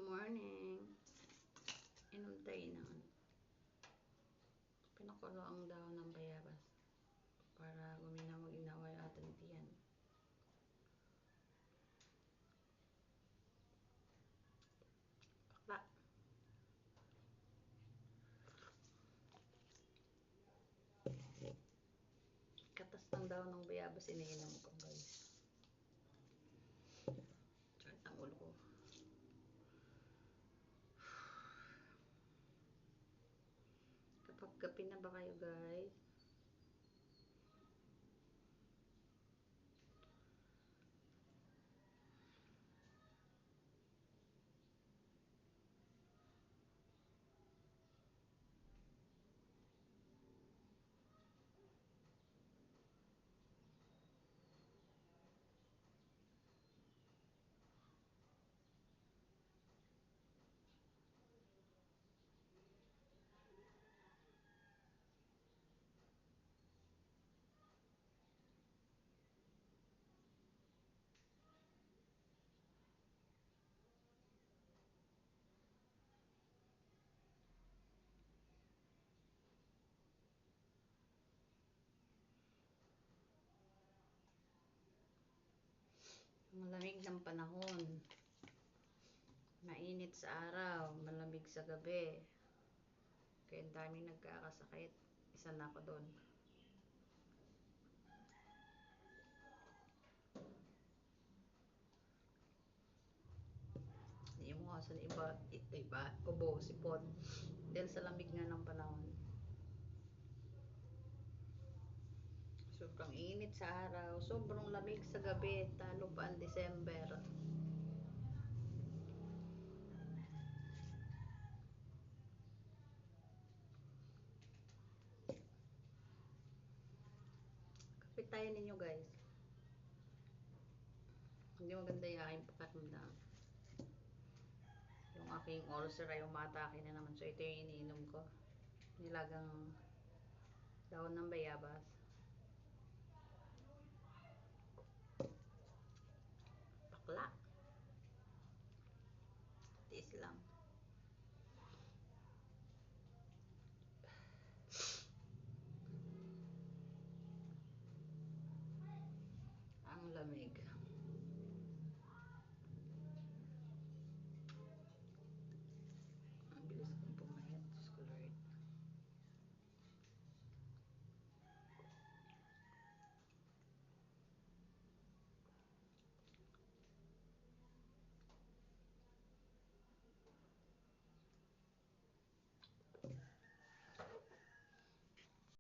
morning. Inom tayo ng pinakulo ang dahon ng bayabas para guminaw mag-inawa yung ating tiyan. Bakla. Katas ng dahon ng bayabas iniinom ko, guys. Sakit ang ulo ko. Kapag gabi na ba kayo, guys? Malamig ng panahon. Mainit sa araw, malamig sa gabi. Kaya ang daming nagkakasakit. Isa na ako doon. Yung mga sa iba, ubo, sipon. Dahil sa lamig nga ng panahon. Sobrang init sa araw, sobrang lamig sa gabi, talo pa ang December. Kapit tayo ninyo, guys. Hindi maganda yung aking pakiramdam. Yung aking ulcer ay umatake na naman. So ito yung iniinom ko. Nilagang dahon ng bayabas. Bakla. Tiis lang.